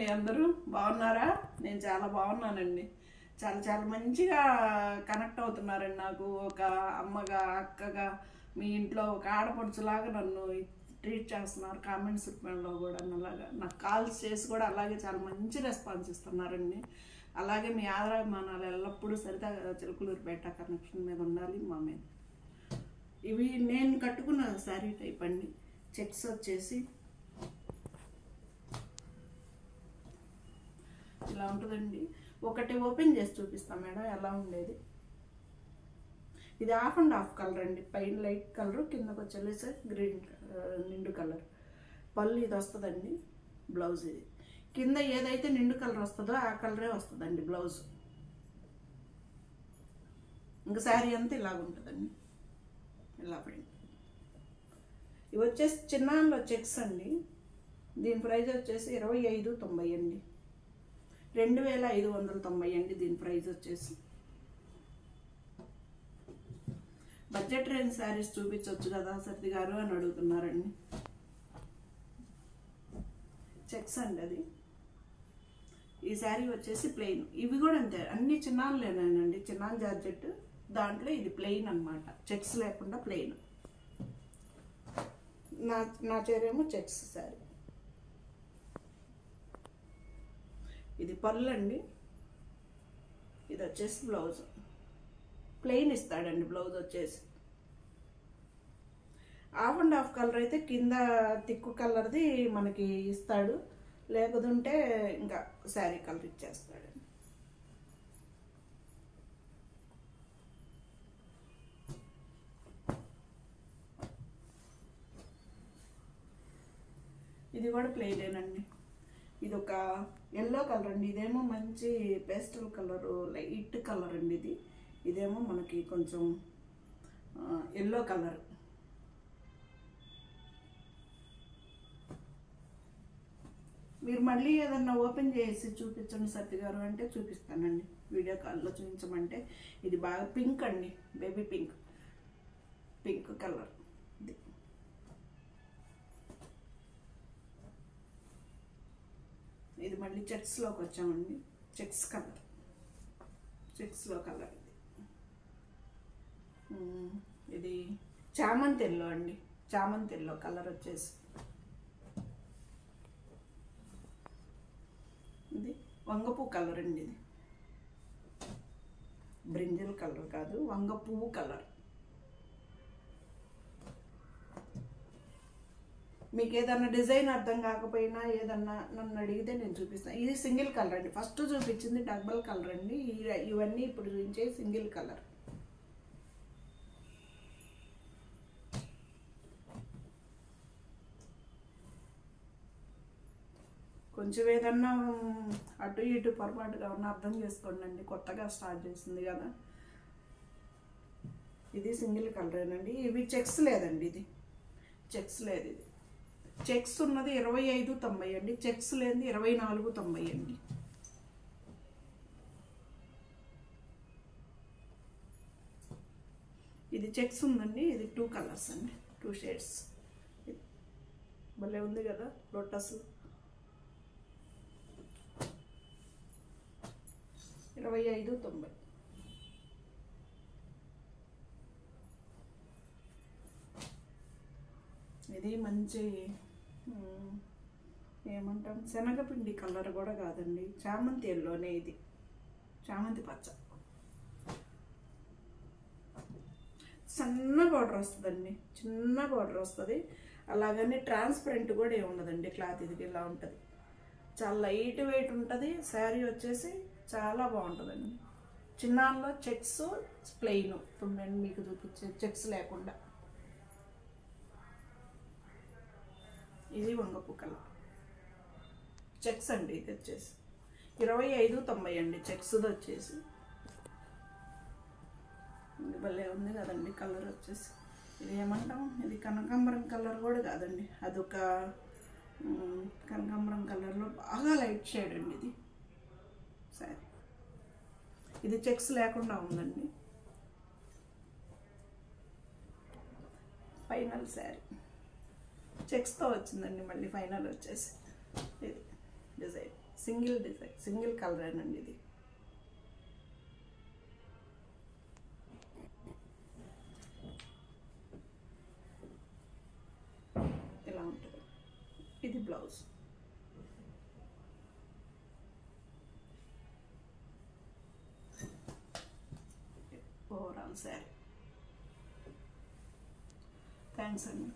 అండి అందరూ బాగున్నారా? నేను చాలా బాగున్నానండి. చాలా మంచిగా కనెక్ట్ అవుతున్నారండి. నాకు ఒక అమ్మగా, అక్కగా, మీ ఇంట్లో ఒక ఆడపడుచులాగా నన్ను ట్రీట్ చేస్తున్నారు. కామెంట్స్ రూపంలో కూడా అలాగా నాకు కాల్స్ చేసి కూడా అలాగే చాలా మంచి రెస్పాన్స్ ఇస్తున్నారండి. అలాగే మీ ఆదరాభిమానాలు ఎల్లప్పుడూ సరితా చిలుకలూరిపేట కనెక్షన్ మీద ఉండాలి మా మీద. ఇవి నేను కట్టుకున్న శారీ టైప్ అండి. చెక్స్ వచ్చేసి ఇలా ఉంటుందండి. ఒకటి ఓపెన్ చేసి చూపిస్తాం మేడం ఎలా ఉండేది. ఇది హాఫ్ అండ్ హాఫ్ కలర్ అండి. పైన లైట్ కలర్, కిందకు వచ్చేసి గ్రీన్ నిండు కలర్. పళ్ళు ఇది వస్తుందండి. బ్లౌజ్ ఇది కింద ఏదైతే నిండు కలర్ వస్తుందో ఆ కలరే వస్తుందండి బ్లౌజ్. ఇంకా శారీ అంతా ఇలాగ ఉంటుందండి. ఇలా పడింది. ఇవి వచ్చేసి చిన్నాల్లో చెక్స్ అండి. దీని ప్రైస్ వచ్చేసి 25.90 అండి. 2590 అండి దీని ప్రైస్ వచ్చేసి. బడ్జెట్ రేంజ్ శారీస్ చూపించవచ్చు కదా సత్తి గారు అని అడుగుతున్నారండి. చెక్స్ అండి అది. ఈ శారీ వచ్చేసి ప్లెయిన్. ఇవి కూడా అంతే, అన్ని చిన్నాన్లేనండి. చిన్నాన్ జార్జెట్, దాంట్లో ఇది ప్లెయిన్ అనమాట. చెక్స్ లేకుండా ప్లెయిన్. నా చీరేమో చెక్స్ శారీ. ఇది పళ్ళు అండి. ఇది వచ్చేసి బ్లౌజ్. ప్లెయిన్ ఇస్తాడండి బ్లౌజ్ వచ్చేసి. హాఫ్ అండ్ హాఫ్ కలర్ అయితే కింద తిక్కు కలర్ది మనకి ఇస్తాడు, లేకపోతే ఇంకా శారీ కలర్ ఇచ్చేస్తాడు. ఇది కూడా ప్లెయినేనండి. ఇది ఒక ఎల్లో కలర్ అండి. ఇదేమో మంచి పేస్టల్ కలరు, లైట్ కలర్ అండి ఇది. ఇదేమో మనకి కొంచెం ఎల్లో కలర్. మీరు మళ్ళీ ఏదన్నా ఓపెన్ చేసి చూపించండి సత్తి గారు అంటే చూపిస్తానండి. వీడియో కాల్లో చూపించమంటే. ఇది బాగా పింక్ అండి, బేబీ పింక్, పింక్ కలర్. ఇది మళ్ళీ చెక్స్లోకి వచ్చామండి. చెక్స్ కలర్, చెక్స్లో కలర్ ఇది. ఇది చామంతి ఎల్లో అండి. చామంతి ఎల్లో కలర్ వచ్చేసి. ఇది వంగపూ కలర్ అండి. ఇది బ్రింజల్ కలర్ కాదు, వంగ పువ్వు కలర్. మీకు ఏదన్నా డిజైన్ అర్థం కాకపోయినా ఏదన్నా నన్ను అడిగితే నేను చూపిస్తాను. ఇది సింగిల్ కలర్ అండి. ఫస్ట్ చూపించింది డబల్ కలర్ అండి. ఇవన్నీ ఇప్పుడు చూపించే సింగిల్ కలర్. కొంచెం ఏదన్నా అటు ఇటు పొరపాటుగా ఉన్న అర్థం చేసుకోండి అండి. కొత్తగా స్టార్ట్ చేసింది కదా. ఇది సింగిల్ కలరేనండి. ఇవి చెక్స్ లేదండి. ఇది చెక్స్ లేదు. ఇది చెక్స్ ఉన్నది 25.90 అండి. చెక్స్ లేనిది 24.90 అండి. ఇది చెక్స్ ఉందండి. ఇది 2 కలర్స్ అండి, 2 షేడ్స్. భలే ఉంది కదా లోటస్. 25.90. ఇది మంచి ఏమంటాం, శనగపిండి కలర్ కూడా కాదండి. చామంతి ఎల్లోనే. ఇది చామంతి పచ్చ. సన్న బార్డర్ వస్తుందండి, చిన్న బార్డర్ వస్తుంది. అలాగని ట్రాన్స్పరెంట్ కూడా ఏమి ఉండదండి. క్లాత్ ఇది ఇలా ఉంటుంది. చాలా లైట్ వెయిట్ ఉంటుంది. శారీ వచ్చేసి చాలా బాగుంటుందండి. చిన్నాల్లో చెక్స్ ప్లెయిన్. ఇప్పుడు నేను మీకు చూపించే చెక్స్ లేకుండా. ఇది వంగపూ కలర్ చెక్స్ అండి. ఇది వచ్చేసి 25.90 అండి. చెక్స్ వచ్చేసి. ఇది భలే ఉంది కదండి కలర్ వచ్చేసి. ఇది ఏమంటాం, ఇది కనకాంబరం కలర్ కూడా కాదండి. అదొక కనకాంబరం కలర్లో బాగా లైట్ షేడ్ అండి ఇది శారీ. ఇది చెక్స్ లేకుండా ఉందండి. ఫైనల్ శారీ చెక్స్తో వచ్చిందండి. మళ్ళీ ఫైనల్ వచ్చేసి ఇది డిజైన్ సింగిల్ డిజైన్, సింగిల్ కలరేనండి ఇది. ఇలా ఉంటుంది. ఇది బ్లౌజ్. ఓవరాల్ శారీ. థ్యాంక్స్ అండి.